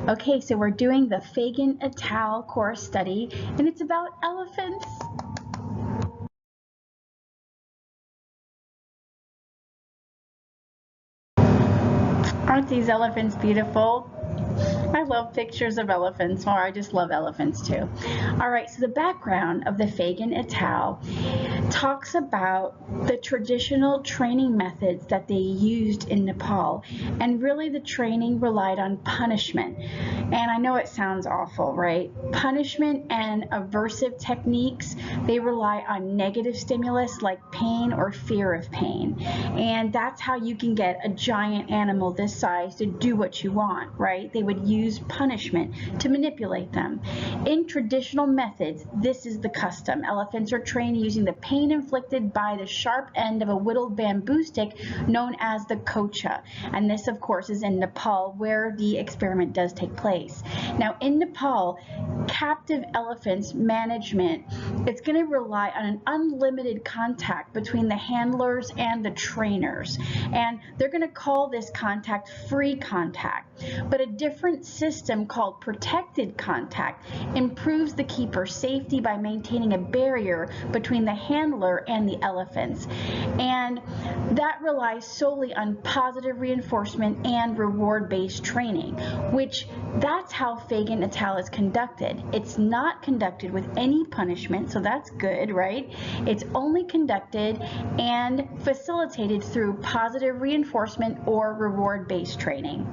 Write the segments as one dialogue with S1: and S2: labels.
S1: Okay, so we're doing the Fagen et al. Course study, and it's about elephants. Aren't these elephants beautiful? I love pictures of elephants, or I just love elephants too. All right, so the background of the Fagen et al. Talks about the traditional training methods that they used in Nepal, and really the training relied on punishment. And I know it sounds awful, right? Punishment and aversive techniques, they rely on negative stimulus like pain or fear of pain. And that's how you can get a giant animal this size to do what you want, right? They would use punishment to manipulate them. In traditional methods, this is the custom. Elephants are trained using the pain inflicted by the sharp end of a whittled bamboo stick known as the kocha. And this, of course, is in Nepal where the experiment does take place. Now, in Nepal, captive elephants management, it's going to rely on an unlimited contact between the handlers and the trainers. And they're going to call this contact free contact. But a different system called protected contact improves the keeper's safety by maintaining a barrier between the handler and the elephants. And that relies solely on positive reinforcement and reward-based training, which that's how Fagen et al. Is conducted. It's not conducted with any punishment, so that's good, right? It's only conducted and facilitated through positive reinforcement or reward-based training.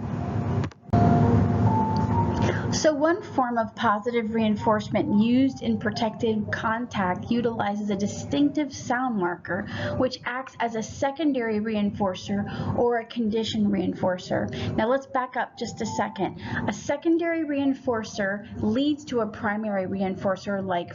S1: So one form of positive reinforcement used in protected contact utilizes a distinctive sound marker, which acts as a secondary reinforcer or a condition reinforcer. Now let's back up just a second. A secondary reinforcer leads to a primary reinforcer like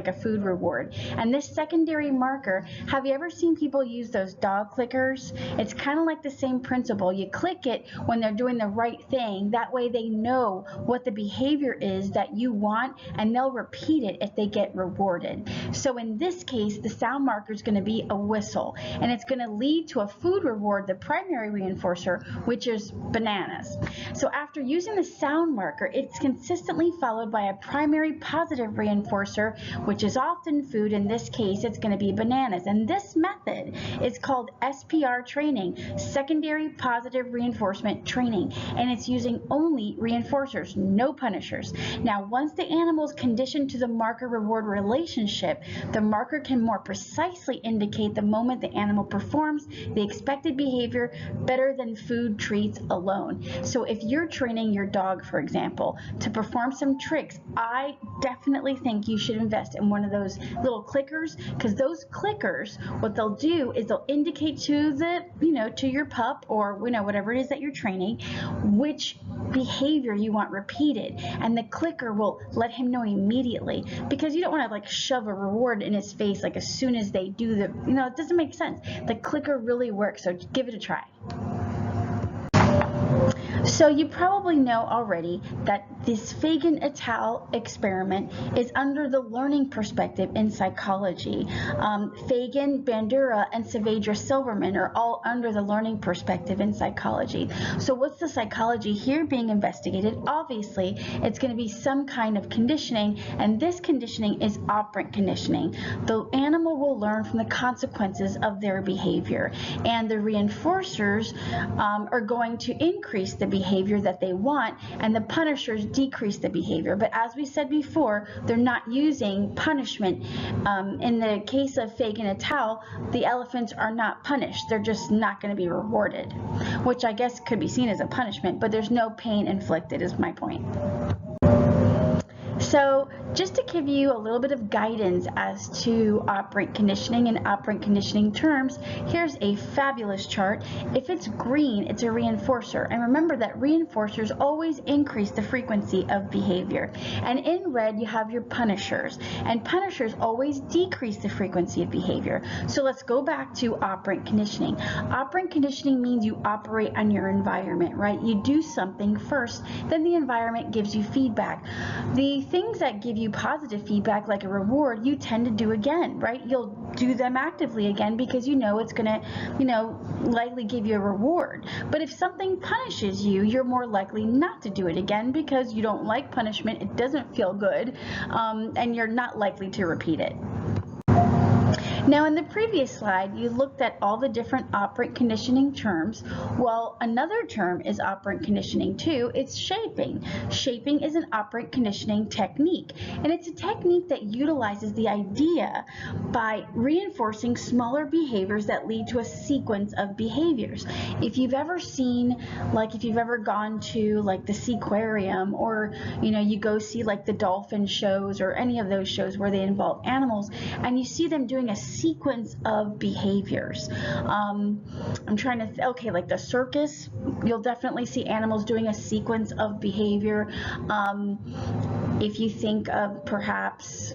S1: a food reward. And this secondary marker, have you ever seen people use those dog clickers? It's kind of like the same principle. You click it when they're doing the right thing. That way they know what the behavior is that you want, and they'll repeat it if they get rewarded. So in this case, the sound marker is going to be a whistle, and it's going to lead to a food reward, the primary reinforcer, which is bananas. So after using the sound marker, it's consistently followed by a primary positive reinforcer, which is often food. In this case, it's going to be bananas. And this method is called SPR training, secondary positive reinforcement training, and it's using only reinforcers, no punishers. Now, once the animal is conditioned to the marker reward relationship, the marker can more precisely indicate the moment the animal performs the expected behavior better than food treats alone. So if you're training your dog, for example, to perform some tricks, I definitely think you should invest in one of those little clickers, because those clickers, what they'll do is they'll indicate to the, to your pup or, whatever it is that you're training, which behavior you want repeated, and the clicker will let him know immediately, because you don't want to like shove a reward in his face like as soon as they do the, it doesn't make sense. The clicker really works, so give it a try. So you probably know already that this Fagen et al. Experiment is under the learning perspective in psychology. Fagen, Bandura, and Saavedra Silverman are all under the learning perspective in psychology. So what's the psychology here being investigated? Obviously, it's going to be some kind of conditioning, and this conditioning is operant conditioning. The animal will learn from the consequences of their behavior, and the reinforcers are going to increase the behavior that they want, and the punishers decrease the behavior. But as we said before, they're not using punishment. In the case of Fagen et al., the elephants are not punished. They're just not going to be rewarded, which I guess could be seen as a punishment, but there's no pain inflicted, is my point. So just to give you a little bit of guidance as to operant conditioning and operant conditioning terms, here's a fabulous chart. If it's green, it's a reinforcer. And remember that reinforcers always increase the frequency of behavior. And in red, you have your punishers. And punishers always decrease the frequency of behavior. So let's go back to operant conditioning. Operant conditioning means you operate on your environment, right? You do something first, then the environment gives you feedback. The things that give you positive feedback, like a reward, you tend to do again, right? You'll do them actively again because you know it's going to, likely give you a reward. But if something punishes you, you're more likely not to do it again because you don't like punishment, it doesn't feel good, and you're not likely to repeat it. Now, in the previous slide, you looked at all the different operant conditioning terms. Well, another term is operant conditioning too. It's shaping. Shaping is an operant conditioning technique, and it's a technique that utilizes the idea by reinforcing smaller behaviors that lead to a sequence of behaviors. If you've ever seen, like if you've ever gone to like the Seaquarium, or you go see like the dolphin shows or any of those shows where they involve animals, and you see them doing a sequence of behaviors. I'm trying to, okay, like the circus, you'll definitely see animals doing a sequence of behavior. If you think of perhaps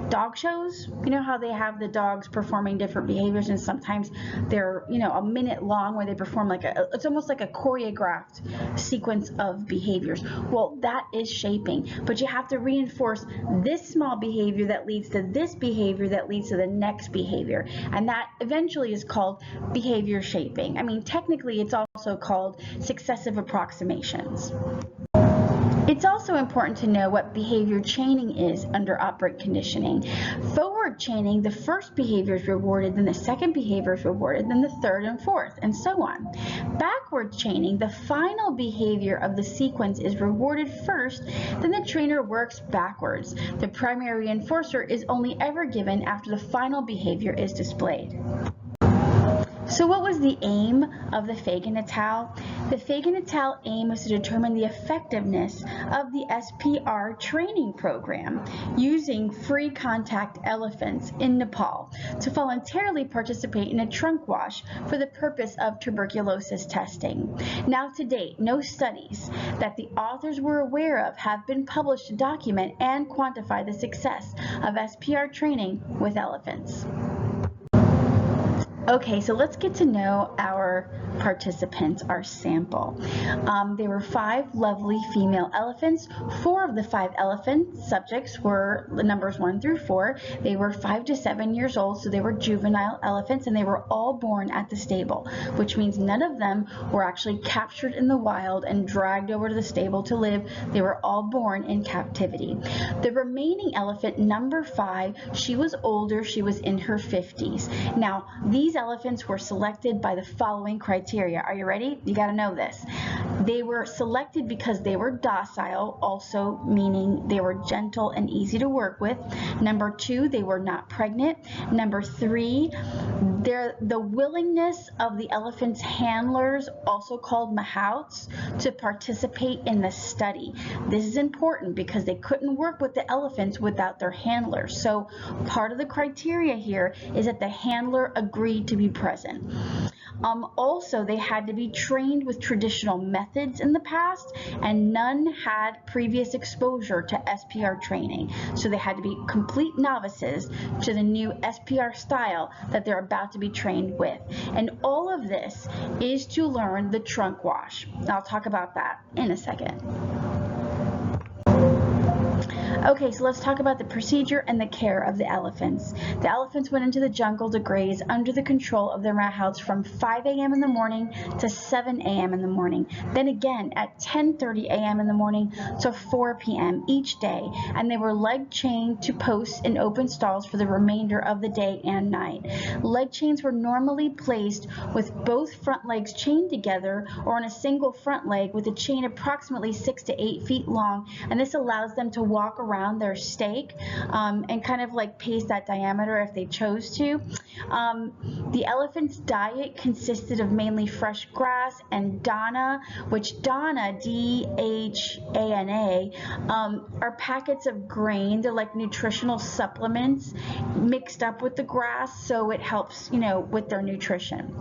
S1: dog shows, you know how they have the dogs performing different behaviors, and sometimes they're a minute long where they perform it's almost like a choreographed sequence of behaviors. Well, that is shaping, but you have to reinforce this small behavior that leads to this behavior that leads to the next behavior, and that eventually is called behavior shaping. I mean, technically it's also called successive approximations. It's also important to know what behavior chaining is under operant conditioning. Forward chaining, the first behavior is rewarded, then the second behavior is rewarded, then the third and fourth, and so on. Backward chaining, the final behavior of the sequence is rewarded first, then the trainer works backwards. The primary reinforcer is only ever given after the final behavior is displayed. So what was the aim of the Fagen et al.? The Fagen et al. Aim was to determine the effectiveness of the SPR training program using free contact elephants in Nepal to voluntarily participate in a trunk wash for the purpose of tuberculosis testing. Now, to date, no studies that the authors were aware of have been published to document and quantify the success of SPR training with elephants. Okay, so let's get to know our participants, our sample. There were 5 lovely female elephants. 4 of the 5 elephant subjects were the numbers 1 through 4. They were 5 to 7 years old, so they were juvenile elephants, and they were all born at the stable, which means none of them were actually captured in the wild and dragged over to the stable to live. They were all born in captivity. The remaining elephant, number 5, she was older. She was in her 50s. Now, these elephants were selected by the following criteria. Are you ready? You got to know this. They were selected because they were docile, also meaning they were gentle and easy to work with. Number 2, they were not pregnant. Number 3, the willingness of the elephant's handlers, also called mahouts, to participate in the study. This is important because they couldn't work with the elephants without their handlers. So part of the criteria here is that the handler agreed to be present. Also, they had to be trained with traditional methods in the past, and none had previous exposure to SPR training. So they had to be complete novices to the new SPR style that they're about to be trained with. And all of this is to learn the trunk wash. I'll talk about that in a second. Okay, so let's talk about the procedure and the care of the elephants. The elephants went into the jungle to graze under the control of their mahouts from 5 a.m. in the morning to 7 a.m. in the morning, then again at 10:30 a.m. in the morning to 4 p.m. each day, and they were leg chained to posts in open stalls for the remainder of the day and night. Leg chains were normally placed with both front legs chained together or on a single front leg with a chain approximately 6 to 8 feet long, and this allows them to walk around their stake and kind of like pace that diameter if they chose to. The elephant's diet consisted of mainly fresh grass and dana, which dana, D-H-A-N-A, are packets of grain. They're like nutritional supplements mixed up with the grass, so it helps, with their nutrition.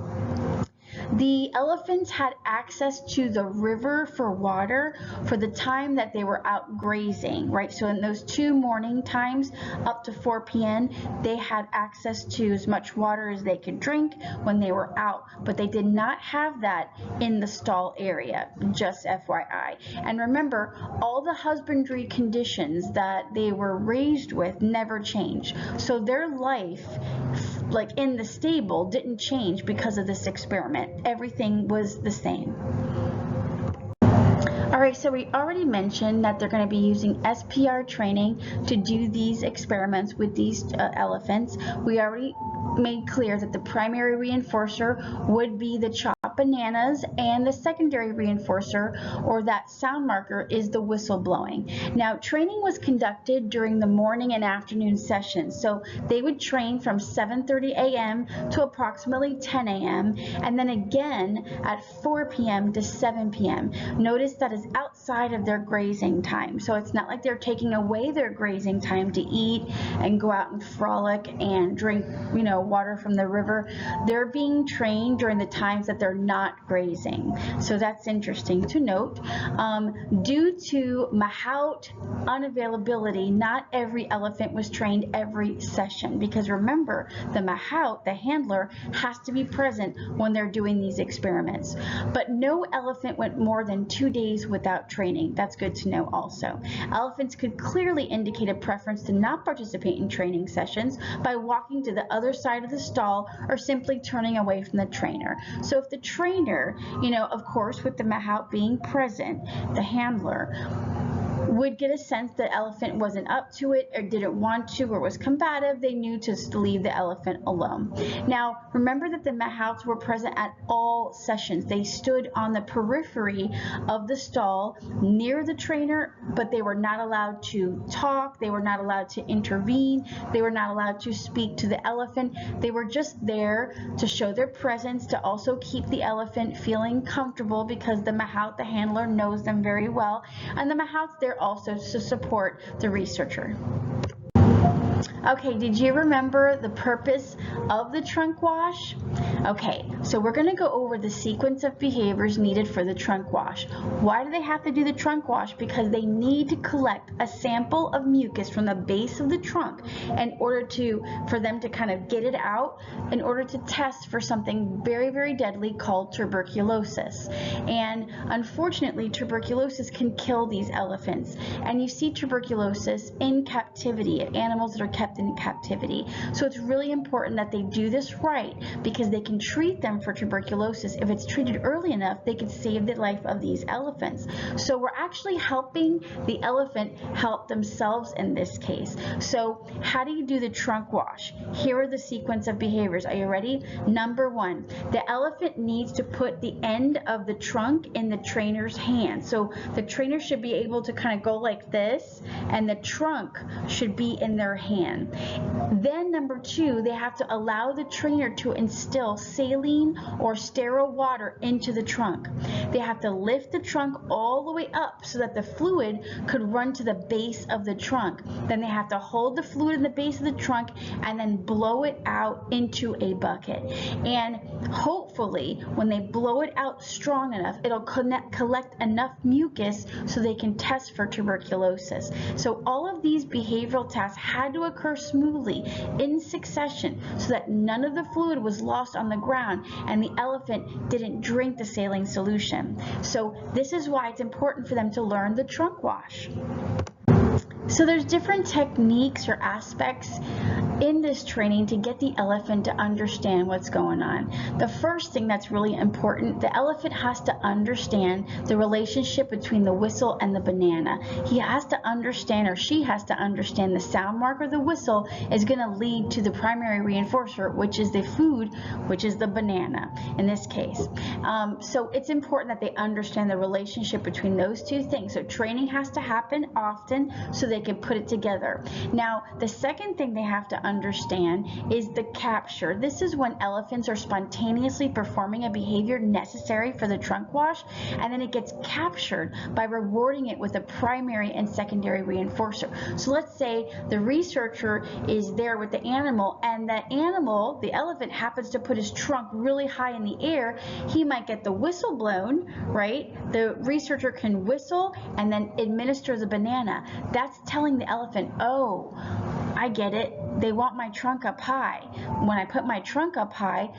S1: The elephants had access to the river for water for the time that they were out grazing, right? So in those 2 morning times up to 4 p.m., they had access to as much water as they could drink when they were out, but they did not have that in the stall area, just FYI. And remember, all the husbandry conditions that they were raised with never change. So their life, like in the stable, didn't change because of this experiment. Everything was the same. All right, so we already mentioned that they're going to be using SPR training to do these experiments with these elephants. We already made clear that the primary reinforcer would be the chopped bananas, and the secondary reinforcer, or that sound marker, is the whistle blowing. Now, training was conducted during the morning and afternoon sessions, so they would train from 7:30 a.m. to approximately 10 a.m. and then again at 4 p.m. to 7 p.m. Notice that is outside of their grazing time, so it's not like they're taking away their grazing time to eat and go out and frolic and drink, water from the river. They're being trained during the times that they're not grazing. So that's interesting to note. Due to mahout unavailability, not every elephant was trained every session, because remember, the mahout, the handler, has to be present when they're doing these experiments. But no elephant went more than 2 days without training. That's good to know also. Elephants could clearly indicate a preference to not participate in training sessions by walking to the other side of the stall or simply turning away from the trainer. So if the trainer, of course, with the mahout being present, the handler, would get a sense that elephant wasn't up to it or didn't want to or was combative, they knew to leave the elephant alone. Now, remember that the mahouts were present at all sessions. They stood on the periphery of the stall near the trainer, but they were not allowed to talk, they were not allowed to intervene, they were not allowed to speak to the elephant. They were just there to show their presence, to also keep the elephant feeling comfortable, because the mahout, the handler, knows them very well, and the mahout's there also to support the researcher. Okay, did you remember the purpose of the trunk wash? Okay, so we're going to go over the sequence of behaviors needed for the trunk wash. Why do they have to do the trunk wash? Because they need to collect a sample of mucus from the base of the trunk in order for them to kind of get it out, in order to test for something very, very deadly called tuberculosis. And unfortunately, tuberculosis can kill these elephants. And you see tuberculosis in captivity, at animals that are kept in captivity. So it's really important that they do this right, because they can treat them for tuberculosis. If it's treated early enough, they can save the life of these elephants. So we're actually helping the elephant help themselves in this case. So how do you do the trunk wash? Here are the sequence of behaviors. Are you ready? Number 1, the elephant needs to put the end of the trunk in the trainer's hand. So the trainer should be able to kind of go like this, and the trunk should be in their hand. Then number 2, they have to allow the trainer to instill saline or sterile water into the trunk. They have to lift the trunk all the way up so that the fluid could run to the base of the trunk. Then they have to hold the fluid in the base of the trunk and then blow it out into a bucket. And hopefully, when they blow it out strong enough, it'll collect enough mucus so they can test for tuberculosis. So all of these behavioral tasks had to occur smoothly in succession so that none of the fluid was lost on the ground and the elephant didn't drink the saline solution. So this is why it's important for them to learn the trunk wash. So there's different techniques or aspects in this training to get the elephant to understand what's going on. The first thing that's really important, the elephant has to understand the relationship between the whistle and the banana. He has to understand, or she has to understand, the sound marker, the whistle, is going to lead to the primary reinforcer, which is the food, which is the banana in this case. So it's important that they understand the relationship between those two things. So training has to happen often so they can put it together. Now, the second thing they have to understand is the capture. This is when elephants are spontaneously performing a behavior necessary for the trunk wash, and then it gets captured by rewarding it with a primary and secondary reinforcer. So let's say the researcher is there with the animal, and that animal, the elephant, happens to put his trunk really high in the air. He might get the whistle blown, right? The researcher can whistle and then administer the banana. That's telling the elephant, oh, I get it. They want my trunk up high. When I put my trunk up high,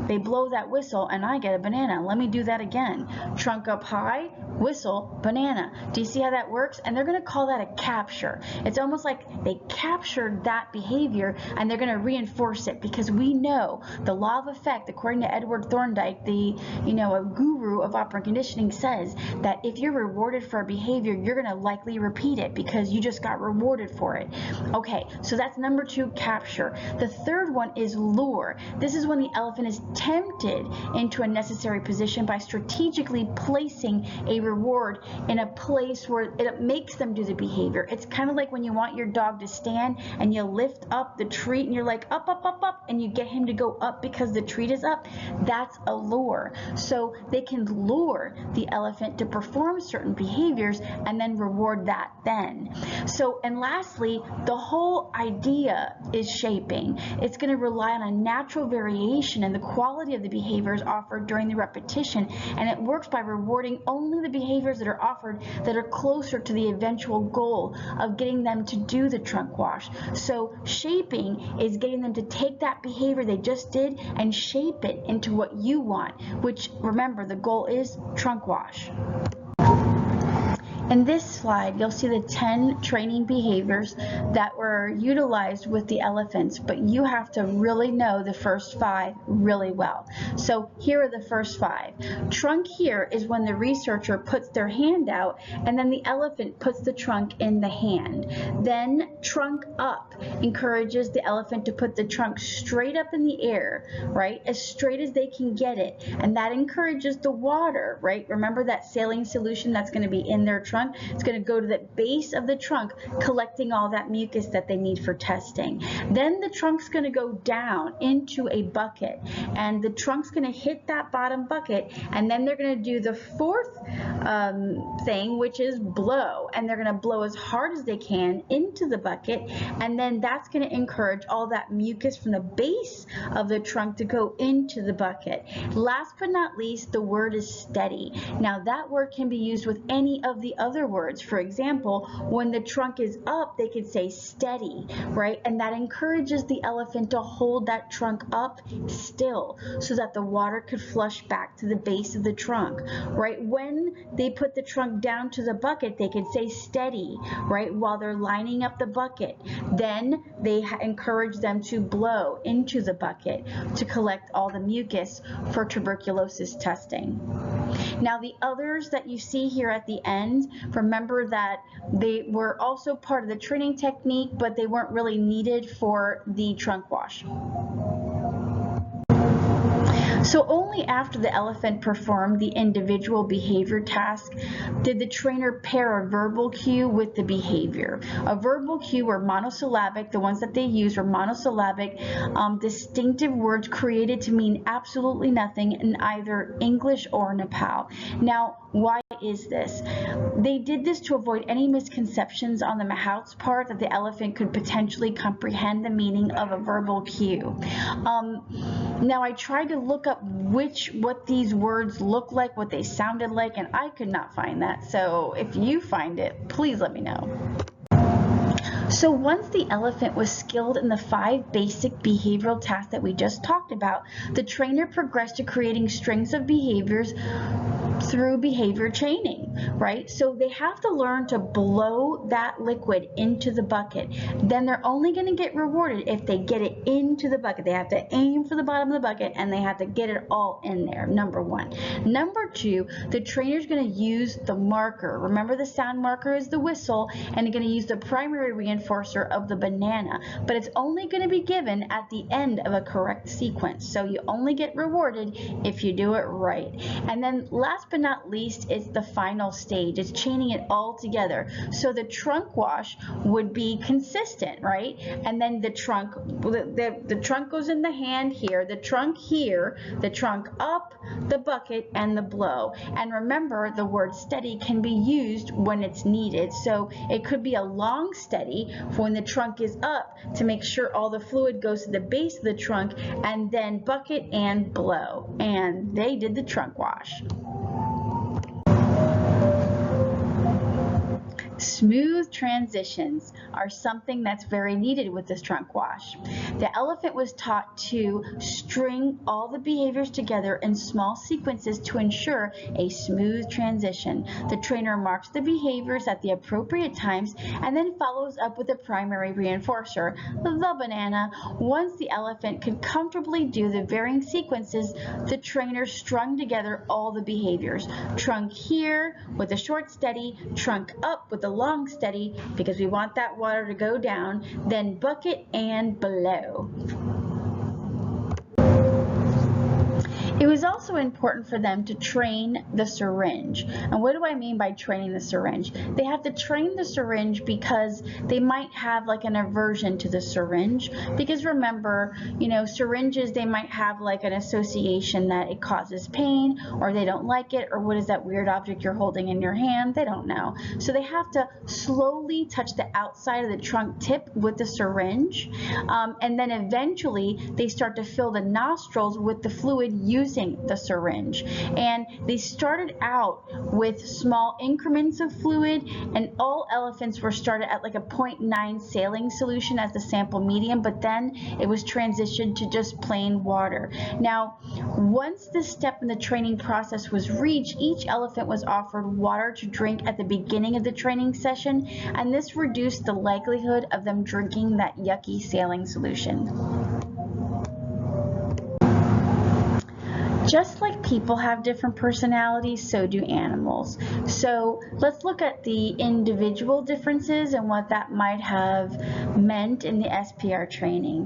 S1: they blow that whistle and I get a banana. Let me do that again. Trunk up high, whistle, banana. Do you see how that works? And they're going to call that a capture. It's almost like they captured that behavior and they're going to reinforce it, because we know the law of effect, according to Edward Thorndike, a guru of operant conditioning, says that if you're rewarded for a behavior, you're going to likely repeat it because you just got rewarded for it. Okay, so that's number 2, capture. The third one is lure. This is when the elephant is tempted into a necessary position by strategically placing a reward in a place where it makes them do the behavior. It's kind of like when you want your dog to stand and you lift up the treat and you're like up, up, up, up, and you get him to go up because the treat is up. That's a lure. So they can lure the elephant to perform certain behaviors and then reward that then. So, and lastly, the whole idea is shaping. It's going to rely on a natural variation in the quality of the behaviors offered during the repetition, and it works by rewarding only the behaviors that are offered that are closer to the eventual goal of getting them to do the trunk wash. So shaping is getting them to take that behavior they just did and shape it into what you want, which, remember, the goal is trunk wash. In this slide, you'll see the 10 training behaviors that were utilized with the elephants, but you have to really know the first 5 really well. So here are the first 5. Trunk here is when the researcher puts their hand out and then the elephant puts the trunk in the hand. Then trunk up encourages the elephant to put the trunk straight up in the air, right? As straight as they can get it. And that encourages the water, right? Remember that saline solution that's going to be in their trunk? It's going to go to the base of the trunk, collecting all that mucus that they need for testing. Then the trunk's going to go down into a bucket, and the trunk's going to hit that bottom bucket, and then they're going to do the 4th thing, which is blow, and they're going to blow as hard as they can into the bucket, and then that's going to encourage all that mucus from the base of the trunk to go into the bucket. Last but not least, the word is steady. Now that word can be used with any of the other words. For example, when the trunk is up, they could say steady, right? And that encourages the elephant to hold that trunk up still so that the water could flush back to the base of the trunk, right? When they put the trunk down to the bucket, they could say steady, right? While they're lining up the bucket. Then they encourage them to blow into the bucket to collect all the mucus for tuberculosis testing. Now the others that you see here at the end, remember that they were also part of the training technique, but they weren't really needed for the trunk wash. So only after the elephant performed the individual behavior task did the trainer pair a verbal cue with the behavior. A verbal cue were monosyllabic. The ones that they used were monosyllabic, distinctive words created to mean absolutely nothing in either English or Nepal. Now, why is this? They did this to avoid any misconceptions on the mahout's part that the elephant could potentially comprehend the meaning of a verbal cue. Now I tried to look up what these words look like, what they sounded like, and I could not find that. So if you find it, please let me know. So once the elephant was skilled in the 5 basic behavioral tasks that we just talked about, the trainer progressed to creating strings of behaviors through behavior training, right? So they have to learn to blow that liquid into the bucket. Then they're only going to get rewarded if they get it into the bucket. They have to aim for the bottom of the bucket and they have to get it all in there, number 1. Number 2, the trainer's going to use the marker. Remember, the sound marker is the whistle, and they're going to use the primary reinforcer of the banana, but it's only going to be given at the end of a correct sequence. So you only get rewarded if you do it right. And then last last but not least, it's the final stage. It's chaining it all together. So the trunk wash would be consistent, right? And then the trunk, the trunk goes in the hand here, the trunk here, the trunk up, the bucket, and the blow. And remember, the word steady can be used when it's needed. So it could be a long steady when the trunk is up to make sure all the fluid goes to the base of the trunk, and then bucket and blow. And they did the trunk wash. Smooth transitions are something that's very needed with this trunk wash. The elephant was taught to string all the behaviors together in small sequences to ensure a smooth transition. The trainer marks the behaviors at the appropriate times and then follows up with a primary reinforcer, the banana. Once the elephant could comfortably do the varying sequences, the trainer strung together all the behaviors. Trunk here with a short steady, trunk up with a long steady, because we want that water to go down, then bucket and blow. It was also important for them to train the syringe. And what do I mean by training the syringe? They have to train the syringe because they might have like an aversion to the syringe. Because remember, you know, syringes, they might have like an association that it causes pain, or they don't like it, or what is that weird object you're holding in your hand? They don't know. So they have to slowly touch the outside of the trunk tip with the syringe. And then eventually they start to fill the nostrils with the fluid using the syringe. And they started out with small increments of fluid, and all elephants were started at like a 0.9 saline solution as the sample medium, but then it was transitioned to just plain water. Now, once this step in the training process was reached, each elephant was offered water to drink at the beginning of the training session, and this reduced the likelihood of them drinking that yucky saline solution. Just like people have different personalities, so do animals. So let's look at the individual differences and what that might have meant in the SPR training.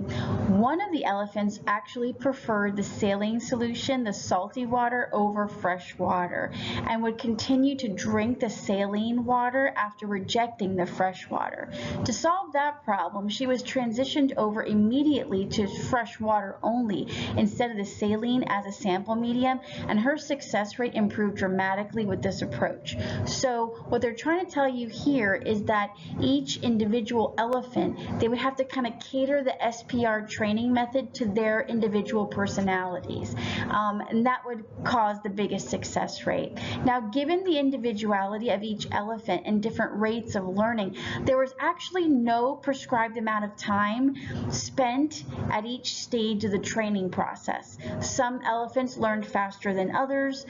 S1: One of the elephants actually preferred the saline solution, the salty water, over fresh water, and would continue to drink the saline water after rejecting the fresh water. To solve that problem, she was transitioned over immediately to fresh water only instead of the saline as a sample medium, and her success rate improved dramatically with this approach. So what they're trying to tell you here is that each individual elephant, they would have to kind of cater the SPR training method to their individual personalities, and that would cause the biggest success rate. Now, given the individuality of each elephant and different rates of learning, there was actually no prescribed amount of time spent at each stage of the training process. Some elephants learned faster than others.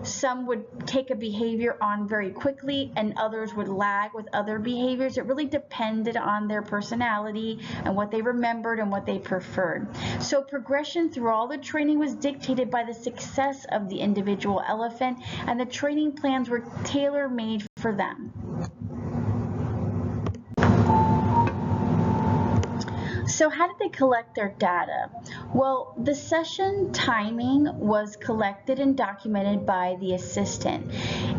S1: Some would take a behavior on very quickly, and others would lag with other behaviors. It really depended on their personality and what they remembered and what they preferred. So progression through all the training was dictated by the success of the individual elephant, and the training plans were tailor-made for them. So how did they collect their data? Well, the session timing was collected and documented by the assistant,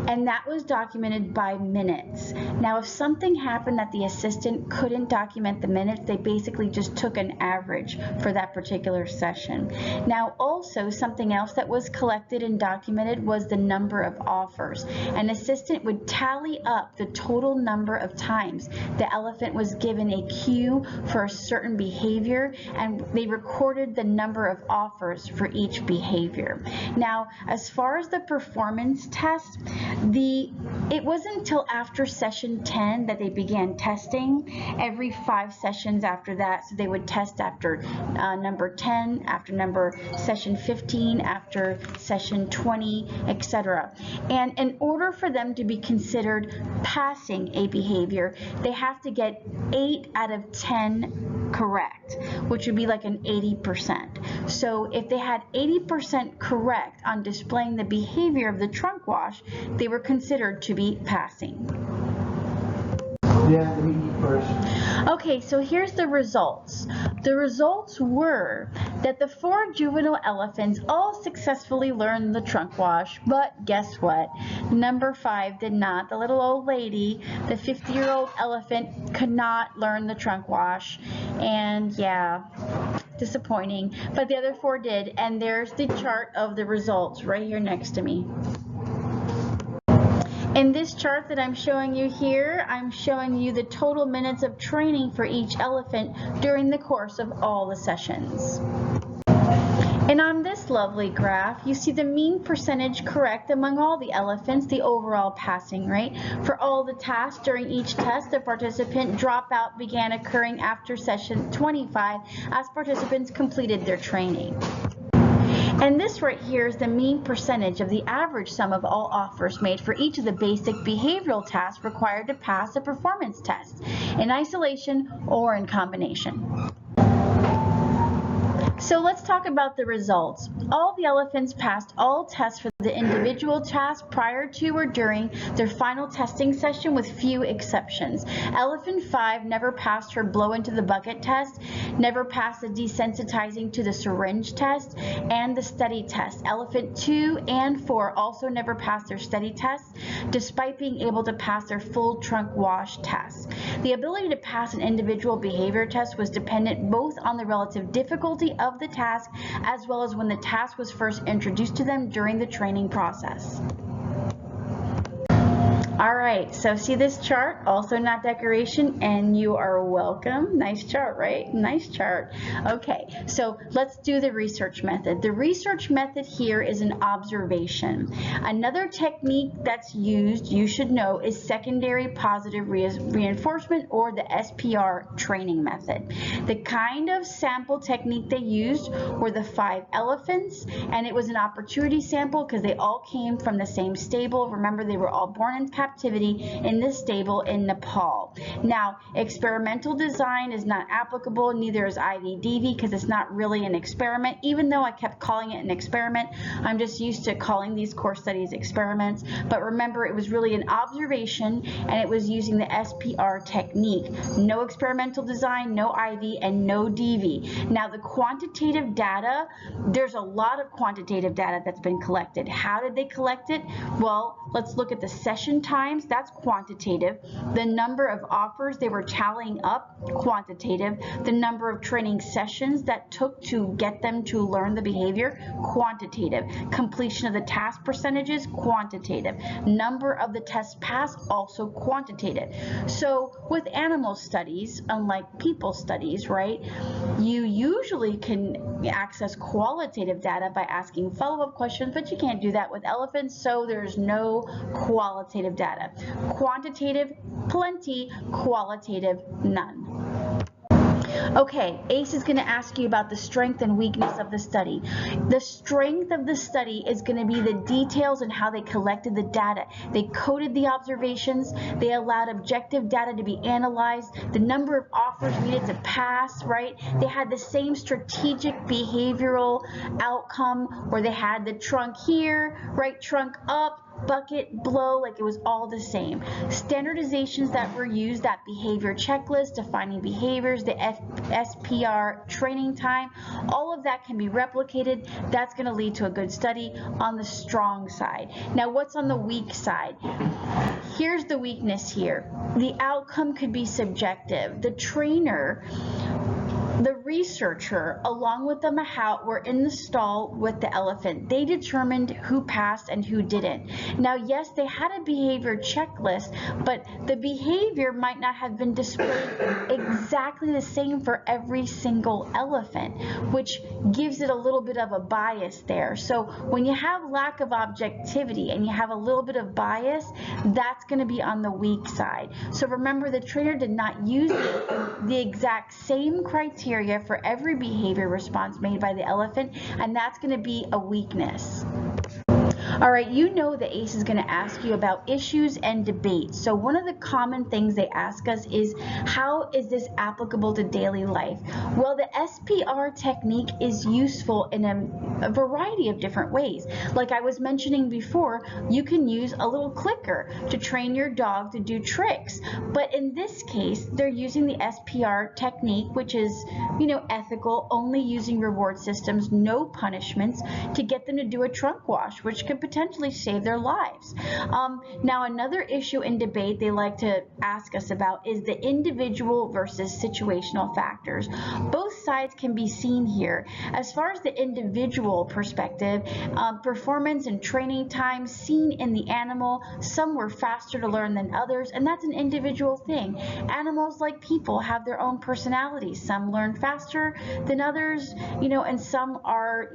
S1: and that was documented by minutes. Now, if something happened that the assistant couldn't document the minutes, they basically just took an average for that particular session. Now, also something else that was collected and documented was the number of offers. An assistant would tally up the total number of times the elephant was given a cue for a certain behavior, and they recorded the number of offers for each behavior. Now, as far as the performance test, it wasn't until after session 10 that they began testing. Every 5 sessions after that, so they would test after number 10, after session 15, after session 20, etc. And in order for them to be considered passing a behavior, they have to get 8 out of 10 correct, which would be like an 80%. So if they had 80% correct on displaying the behavior of the trunk wash, they were considered to be passing.
S2: Yeah, let me eat first.
S1: Okay, so here's the results. The results were that the 4 juvenile elephants all successfully learned the trunk wash, but guess what? Number 5 did not. The little old lady, the 50-year-old elephant, could not learn the trunk wash, and yeah, disappointing, but the other 4 did, and there's the chart of the results right here next to me. In this chart that I'm showing you here, I'm showing you the total minutes of training for each elephant during the course of all the sessions. And on this lovely graph, you see the mean percentage correct among all the elephants, the overall passing rate. For all the tasks during each test, the participant dropout began occurring after session 25 as participants completed their training. And this right here is the mean percentage of the average sum of all offers made for each of the basic behavioral tasks required to pass a performance test, in isolation or in combination. So let's talk about the results. All the elephants passed all tests for the individual task prior to or during their final testing session with few exceptions. Elephant 5 never passed her blow into the bucket test, never passed the desensitizing to the syringe test, and the steady test. Elephant 2 and 4 also never passed their steady tests, despite being able to pass their full trunk wash test. The ability to pass an individual behavior test was dependent both on the relative difficulty of the task as well as when the task was first introduced to them during the training process. All right, so see this chart, also not decoration, and you are welcome. Nice chart, right? Nice chart. Okay, so let's do the research method. The research method here is an observation. Another technique that's used, you should know, is secondary positive reinforcement, or the SPR training method. The kind of sample technique they used were the 5 elephants, and it was an opportunity sample because they all came from the same stable. Remember, they were all born in captivity in this stable in Nepal. Now, experimental design is not applicable, neither is IVDV, because it's not really an experiment. Even though I kept calling it an experiment, I'm just used to calling these course studies experiments. But remember, it was really an observation, and it was using the SPR technique. No experimental design, no IV, and no DV. Now, the quantitative data, there's a lot of quantitative data that's been collected. How did they collect it? Well, let's look at the session times. That's quantitative. The number of offers they were tallying up, quantitative. The number of training sessions that took to get them to learn the behavior, quantitative. Completion of the task percentages, quantitative. Number of the tests passed, also quantitative. So with animal studies, unlike people studies, right, you usually can access qualitative data by asking follow-up questions, but you can't do that with elephants, so there's no qualitative data. Quantitative, plenty. Qualitative, none. Okay, ACE is going to ask you about the strength and weakness of the study. The strength of the study is going to be the details and how they collected the data. They coded the observations, they allowed objective data to be analyzed, the number of offers needed to pass, right? They had the same strategic behavioral outcome where they had the trunk here, right, trunk up, bucket, blow, like it was all the same. Standardizations that were used, that behavior checklist, defining behaviors, the SPR training time, all of that can be replicated. That's going to lead to a good study on the strong side. Now, what's on the weak side? Here's the weakness here. The outcome could be subjective. The trainer, the researcher, along with the mahout, were in the stall with the elephant. They determined who passed and who didn't. Now, yes, they had a behavior checklist, but the behavior might not have been displayed exactly the same for every single elephant, which gives it a little bit of a bias there. So when you have lack of objectivity and you have a little bit of bias, that's going to be on the weak side. So remember, the trainer did not use the exact same criteria for every behavior response made by the elephant, and that's going to be a weakness. All right, you know the ACE is going to ask you about issues and debates. So one of the common things they ask us is, how is this applicable to daily life? Well, the SPR technique is useful in a variety of different ways. Like I was mentioning before, you can use a little clicker to train your dog to do tricks. But in this case, they're using the SPR technique, which is, ethical, only using reward systems, no punishments, to get them to do a trunk wash, which could potentially save their lives. Now, another issue in debate they like to ask us about is the individual versus situational factors. Both sides can be seen here. As far as the individual perspective, performance and training time seen in the animal, some were faster to learn than others, and that's an individual thing. Animals, like people, have their own personalities. Some learn faster than others, and some are,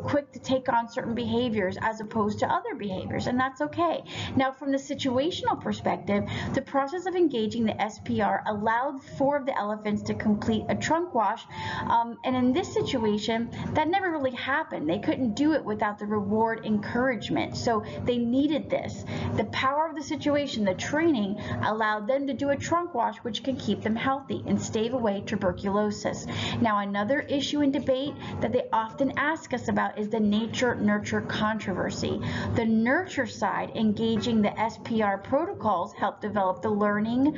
S1: quick to take on certain behaviors as opposed to other behaviors, and that's okay. Now, from the situational perspective, the process of engaging the SPR allowed 4 of the elephants to complete a trunk wash, and in this situation, that never really happened. They couldn't do it without the reward encouragement, so they needed this. The power of the situation, the training, allowed them to do a trunk wash, which can keep them healthy and stave away tuberculosis. Now, another issue in debate that they often ask us about is the nature-nurture controversy. The nurture side, engaging the SPR protocols, helped develop the learning,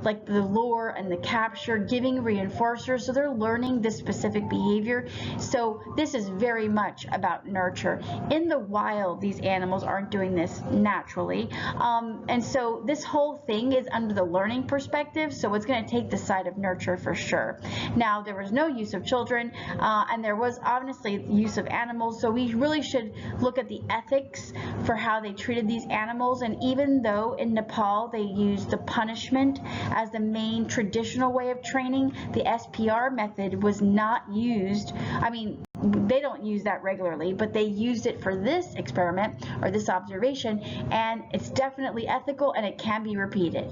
S1: like the lure and the capture, giving reinforcers, so they're learning this specific behavior. So this is very much about nurture. In the wild, these animals aren't doing this naturally, and so this whole thing is under the learning perspective, so it's going to take the side of nurture for sure. Now, there was no use of children, and there was obviously use of animals, so we really should look at the ethics for how they treated these animals. And even though in Nepal they used the punishment as the main traditional way of training, the SPR method was not used. I mean, they don't use that regularly, but they used it for this experiment or this observation, and it's definitely ethical and it can be repeated.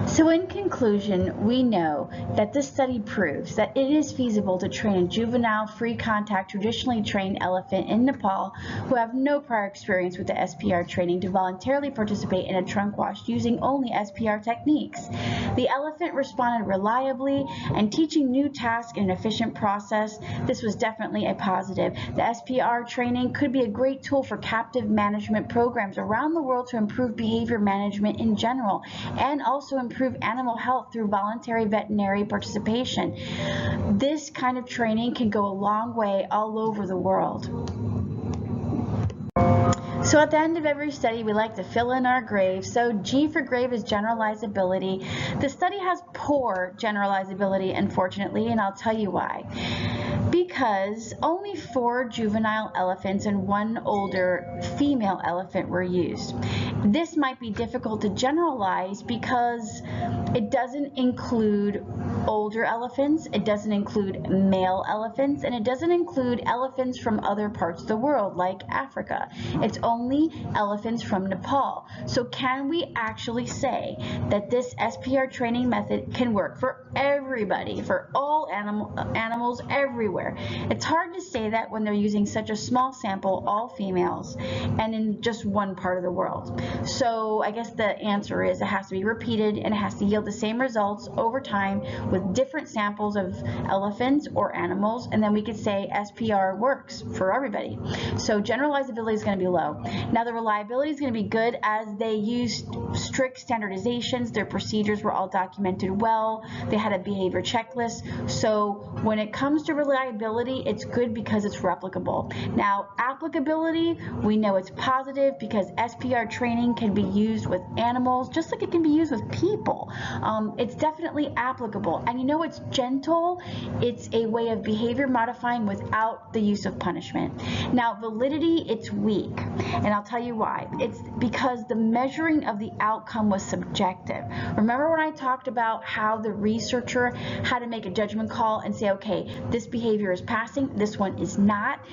S1: So in conclusion, we know that this study proves that it is feasible to train a juvenile free contact traditionally trained elephant in Nepal who have no prior experience with the SPR training to voluntarily participate in a trunk wash using only SPR techniques. The elephant responded reliably and teaching new tasks in an efficient process. This was definitely a positive. The SPR training could be a great tool for captive management programs around the world to improve behavior management in general and also improve animal health through voluntary veterinary participation. This kind of training can go a long way all over the world. So at the end of every study, we like to fill in our grave. So G for grave is generalizability. The study has poor generalizability, unfortunately, and I'll tell you why. Because only 4 juvenile elephants and 1 older female elephant were used. This might be difficult to generalize because it doesn't include older elephants, it doesn't include male elephants, and it doesn't include elephants from other parts of the world like Africa. It's only elephants from Nepal. So can we actually say that this SPR training method can work for everybody, for all animals everywhere? It's hard to say that when they're using such a small sample, all females, and in just one part of the world. So I guess the answer is it has to be repeated and it has to yield the same results over time with different samples of elephants or animals, and then we could say SPR works for everybody. So generalizability is going to be low. Now the reliability is going to be good as they used strict standardizations. Their procedures were all documented well. They had a behavior checklist. So when it comes to reliability, it's good because it's replicable. Now applicability, we know it's positive because SPR training can be used with animals just like it can be used with people. It's definitely applicable, and it's gentle. It's a way of behavior modifying without the use of punishment. Now validity, it's weak, and I'll tell you why. It's because the measuring of the outcome was subjective. Remember when I talked about how the researcher had to make a judgment call and say, okay, this behavior behavior is passing, this one is not,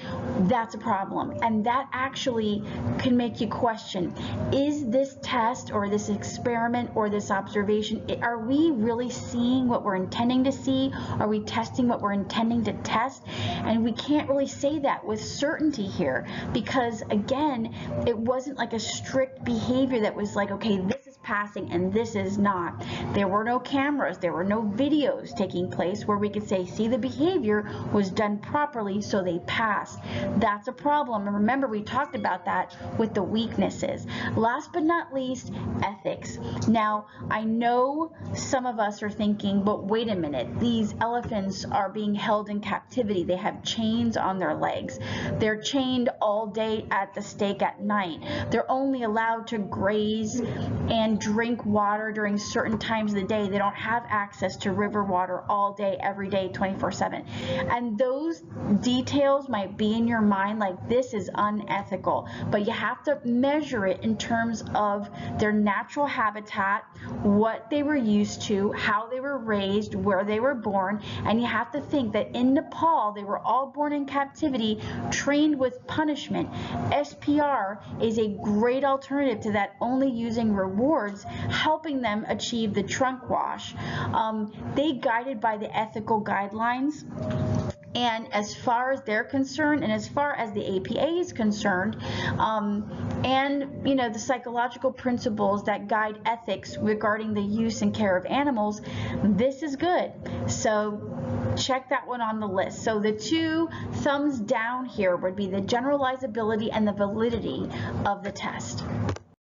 S1: that's a problem. And that actually can make you question, is this test or this experiment or this observation, are we really seeing what we're intending to see? Are we testing what we're intending to test? And we can't really say that with certainty here, because again, it wasn't like a strict behavior that was like, okay, this is passing and this is not. There were no cameras, there were no videos taking place where we could say, see, the behavior was done properly, so they passed. That's a problem. And remember, we talked about that with the weaknesses. Last but not least, ethics. Now, I know some of us are thinking, but wait a minute, these elephants are being held in captivity. They have chains on their legs. They're chained all day at the stake at night. They're only allowed to graze and drink water during certain times of the day. They don't have access to river water all day, every day, 24/7. And those details might be in your mind like, this is unethical, but you have to measure it in terms of their natural habitat, what they were used to, how they were raised, where they were born, and you have to think that in Nepal, they were all born in captivity, trained with punishment. SPR is a great alternative to that, only using rewards, helping them achieve the trunk wash. They guided by the ethical guidelines. And as far as they're concerned, and as far as the APA is concerned, and the psychological principles that guide ethics regarding the use and care of animals, this is good. So check that one on the list. So the two thumbs down here would be the generalizability and the validity of the test.